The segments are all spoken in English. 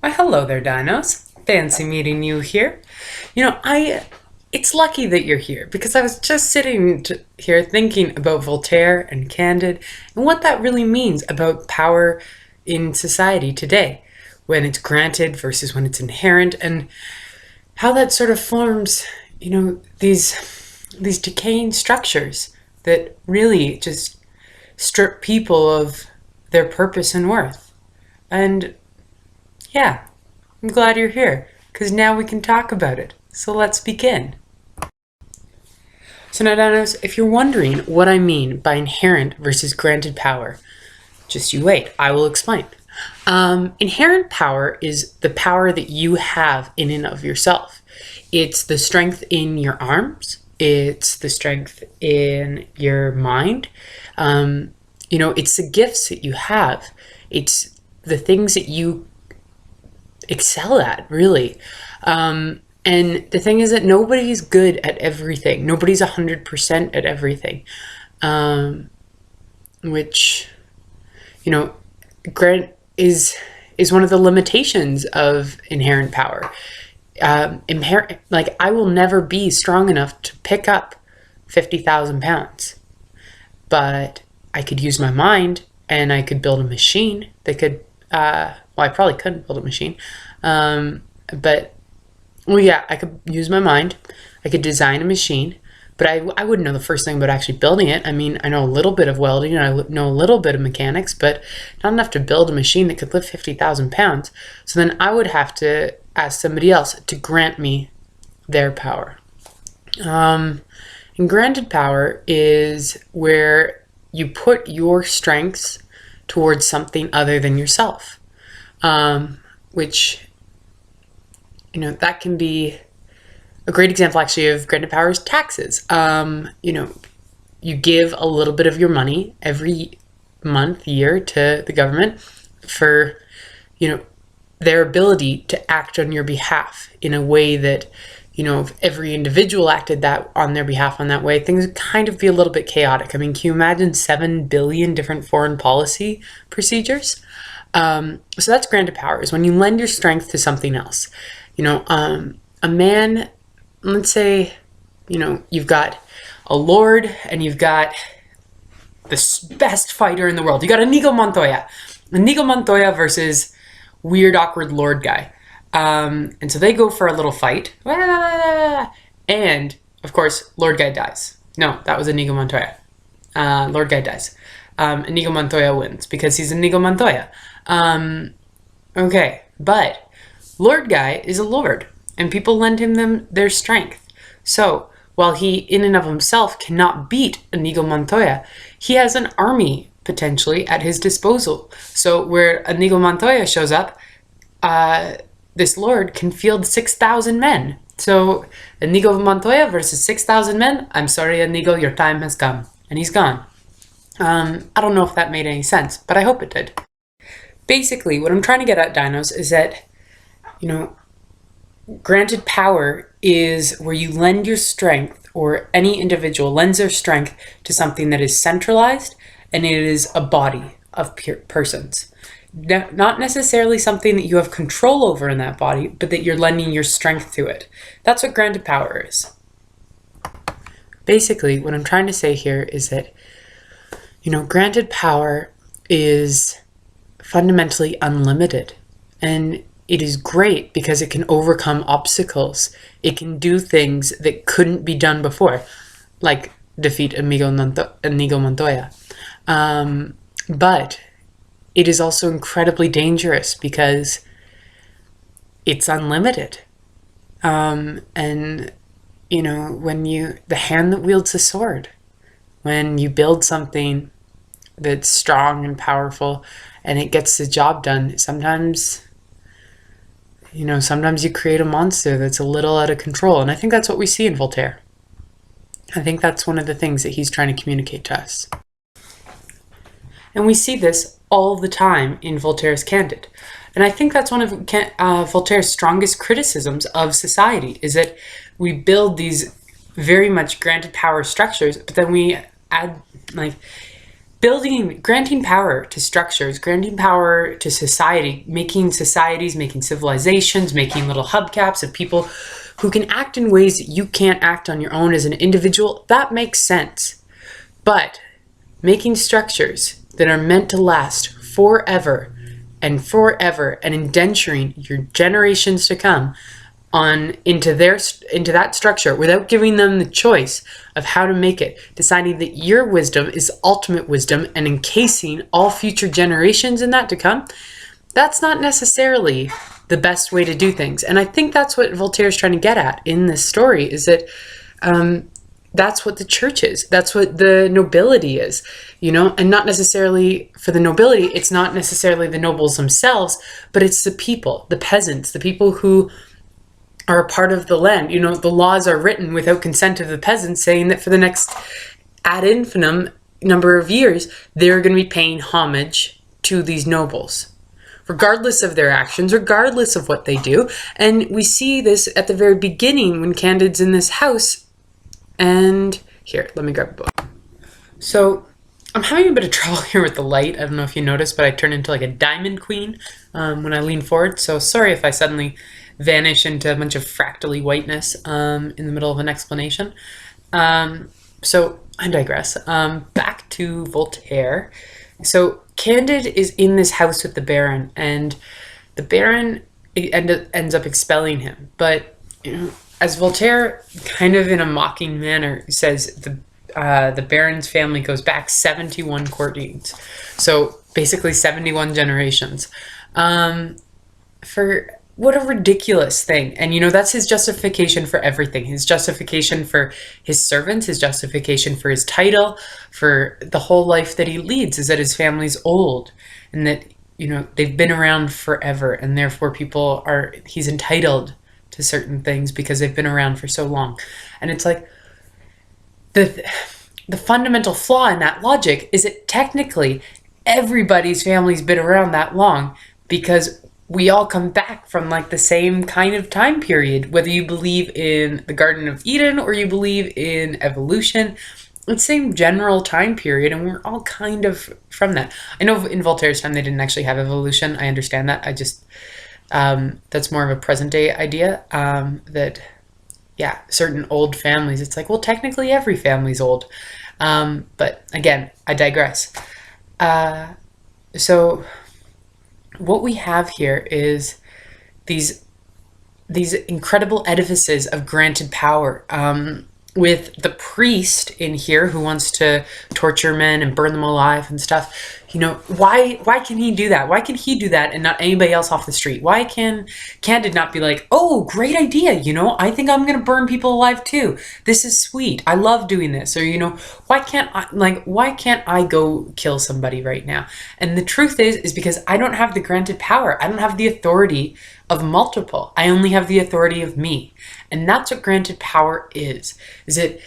Why, hello there, dinos. Fancy meeting you here. It's lucky that you're here because I was just here thinking about Voltaire and Candide and what that really means about power in society today, when it's granted versus when it's inherent, and how that sort of forms, these decaying structures that really just strip people of their purpose and worth. And yeah, I'm glad you're here, because now we can talk about it. So let's begin. So now, Danos, if you're wondering what I mean by inherent versus granted power, just you wait, I will explain. Inherent power is the power that you have in and of yourself. It's the strength in your arms. It's the strength in your mind. It's the gifts that you have. It's the things that you excel at, really. And the thing is that nobody's good at everything. Nobody's 100% at everything. Which, grant is one of the limitations of inherent power. I will never be strong enough to pick up 50,000 pounds, but I could use my mind and I could build a machine that could, I probably couldn't build a machine, I could use my mind. I could design a machine, but I wouldn't know the first thing about actually building it. I mean, I know a little bit of welding and I know a little bit of mechanics, but not enough to build a machine that could lift 50,000 pounds. So then I would have to ask somebody else to grant me their power. And granted power is where you put your strengths towards something other than yourself, which, that can be a great example actually of granted power is taxes. You give a little bit of your money every month, year to the government for, their ability to act on your behalf in a way that, if every individual acted that on their behalf on that way, things would kind of be a little bit chaotic. I mean, can you imagine 7 billion different foreign policy procedures? So that's granted power, is when you lend your strength to something else. A man, let's say, you've got a lord and you've got the best fighter in the world. You got Inigo Montoya versus weird, awkward lord guy. And so they go for a little fight. And, of course, lord guy dies. No, that was Inigo Montoya. Lord guy dies. Inigo Montoya wins because he's Inigo Montoya. Okay, but lord guy is a lord, and people lend him their strength. So while he in and of himself cannot beat Inigo Montoya, he has an army potentially at his disposal. So where Inigo Montoya shows up, this lord can field 6,000 men. So Inigo Montoya versus 6,000 men. I'm sorry, Inigo, your time has come. And he's gone. I don't know if that made any sense, but I hope it did. Basically, what I'm trying to get at, dinos, is that, granted power is where you lend your strength, or any individual lends their strength to something that is centralized, and it is a body of persons. Not necessarily something that you have control over in that body, but that you're lending your strength to it. That's what granted power is. Basically, what I'm trying to say here is that, granted power is fundamentally unlimited, and it is great because it can overcome obstacles. It can do things that couldn't be done before, like defeat Inigo Montoya. But it is also incredibly dangerous because it's unlimited. And, when the hand that wields a sword, when you build something that's strong and powerful and it gets the job done, sometimes you create a monster that's a little out of control. And I think that's what we see in Voltaire. I think that's one of the things that he's trying to communicate to us. And we see this all the time in Voltaire's Candide. And I think that's one of Voltaire's strongest criticisms of society, is that we build these very much granted power structures, but then we add, granting power to structures, granting power to society, making societies, making civilizations, making little hubcaps of people who can act in ways that you can't act on your own as an individual, that makes sense. But making structures that are meant to last forever and indenturing your generations to come into that structure without giving them the choice of how to make it, deciding that your wisdom is ultimate wisdom and encasing all future generations in that to come, that's not necessarily the best way to do things. And I think that's what Voltaire is trying to get at in this story, is that that's what the church is. That's what the nobility is, and not necessarily for the nobility. It's not necessarily the nobles themselves, but it's the people, the peasants, the people who are a part of the land. The laws are written without consent of the peasants, saying that for the next ad infinitum number of years, they're going to be paying homage to these nobles, regardless of their actions, regardless of what they do. And we see this at the very beginning when Candide's in this house. And here, let me grab a book. So I'm having a bit of trouble here with the light. I don't know if you noticed, but I turned into like a diamond queen when I lean forward. So sorry if I suddenly vanish into a bunch of fractally whiteness in the middle of an explanation. So I digress. Back to Voltaire. So Candide is in this house with the Baron, and the Baron ends up expelling him. But as Voltaire, kind of in a mocking manner, says, the Baron's family goes back 71 courtings. So basically 71 generations. For what a ridiculous thing. And that's his justification for everything. His justification for his servants, his justification for his title, for the whole life that he leads, is that his family's old and that they've been around forever, and therefore he's entitled to certain things because they've been around for so long. And it's like the fundamental flaw in that logic is that technically everybody's family's been around that long, because we all come back from like the same kind of time period, whether you believe in the Garden of Eden or you believe in evolution. It's the same general time period, and we're all kind of from that. I know in Voltaire's time they didn't actually have evolution. I understand that. I just that's more of a present day idea, that certain old families, it's like, well, technically every family's old. But again, I digress. So what we have here is these incredible edifices of granted power, with the priest in here who wants to torture men and burn them alive and stuff. Why can he do that? Why can he do that and not anybody else off the street? Why can Candide not be like, oh, great idea, I think I'm gonna burn people alive too. This is sweet. I love doing this. Or why can't I go kill somebody right now? And the truth is because I don't have the granted power. I don't have the authority of multiple. I only have the authority of me. And that's what granted power is that,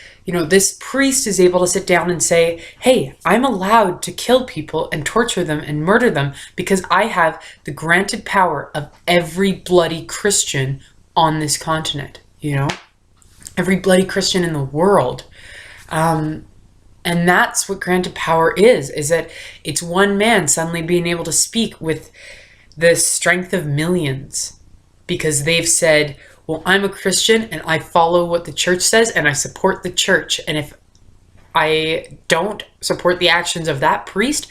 this priest is able to sit down and say, hey, I'm allowed to kill people and torture them and murder them because I have the granted power of every bloody Christian on this continent, every bloody Christian in the world. And that's what granted power is that it's one man suddenly being able to speak with the strength of millions because they've said, well, I'm a Christian and I follow what the church says and I support the church. And if I don't support the actions of that priest,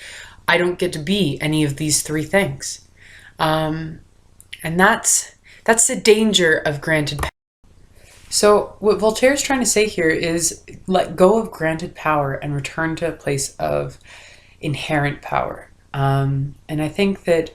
I don't get to be any of these three things. And that's the danger of granted power. So what Voltaire is trying to say here is let go of granted power and return to a place of inherent power. And I think that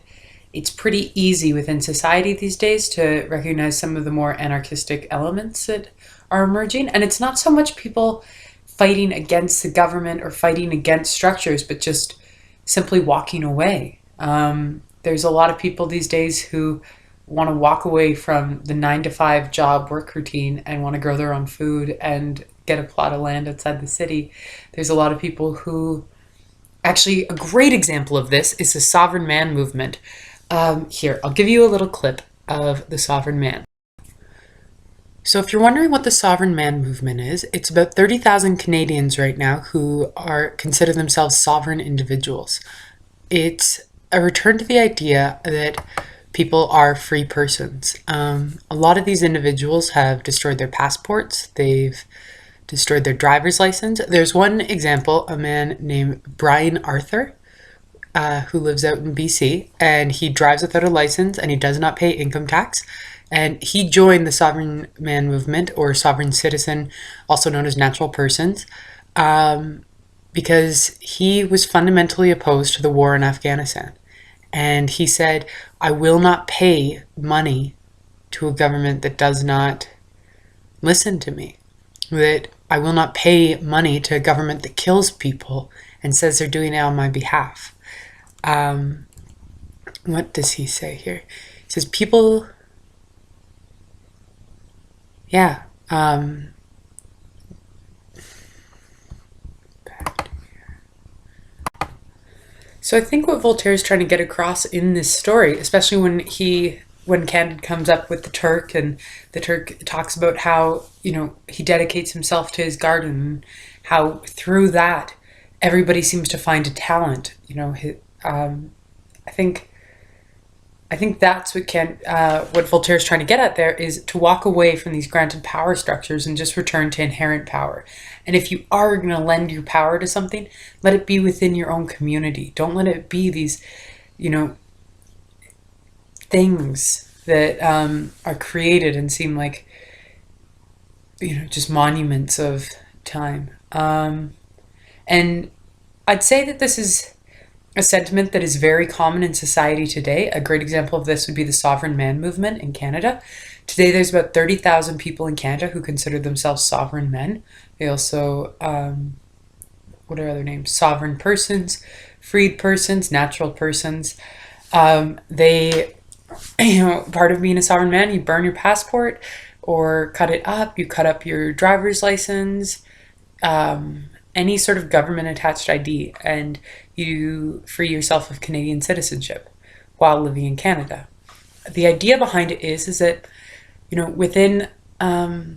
it's pretty easy within society these days to recognize some of the more anarchistic elements that are emerging. And it's not so much people fighting against the government or fighting against structures, but just simply walking away. There's a lot of people these days who want to walk away from the 9-to-5 job work routine and want to grow their own food and get a plot of land outside the city. There's a lot of people who, actually a great example of this is the sovereign man movement. Here, I'll give you a little clip of the sovereign man. So if you're wondering what the sovereign man movement is, it's about 30,000 Canadians right now who consider themselves sovereign individuals. It's a return to the idea that people are free persons. A lot of these individuals have destroyed their passports. They've destroyed their driver's license. There's one example, a man named Brian Arthur, who lives out in BC, and he drives without a license and he does not pay income tax. And he joined the sovereign man movement, or sovereign citizen, also known as natural persons, because he was fundamentally opposed to the war in Afghanistan. And he said, I will not pay money to a government that does not listen to me. That I will not pay money to a government that kills people and says they're doing it on my behalf. What does he say here? He says, people... Yeah. So I think what Voltaire is trying to get across in this story, especially when Candide comes up with the Turk, and the Turk talks about how, he dedicates himself to his garden, how through that everybody seems to find a talent. I think that's what Voltaire is trying to get at there, is to walk away from these granted power structures and just return to inherent power. And if you are going to lend your power to something, let it be within your own community. Don't let it be these, things that are created and seem like, just monuments of time. And I'd say that this is a sentiment that is very common in society today. A great example of this would be the sovereign man movement in Canada. Today there's about 30,000 people in Canada who consider themselves sovereign men. They also, what are other names? Sovereign persons, freed persons, natural persons. Part of being a sovereign man, you burn your passport or cut it up, you cut up your driver's license, any sort of government attached ID, and you free yourself of Canadian citizenship while living in Canada. The idea behind it is that, within a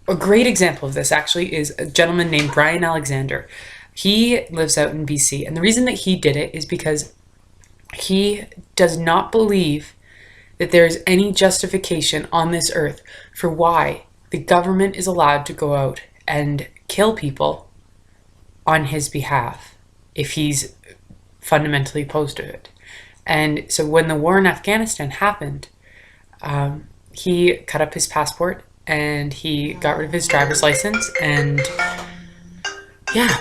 great example of this actually is a gentleman named Brian Alexander. He lives out in BC, and the reason that he did it is because he does not believe that there is any justification on this earth for why the government is allowed to go out and kill people on his behalf if he's fundamentally opposed to it. And so when the war in Afghanistan happened, he cut up his passport and he got rid of his driver's license, and yeah,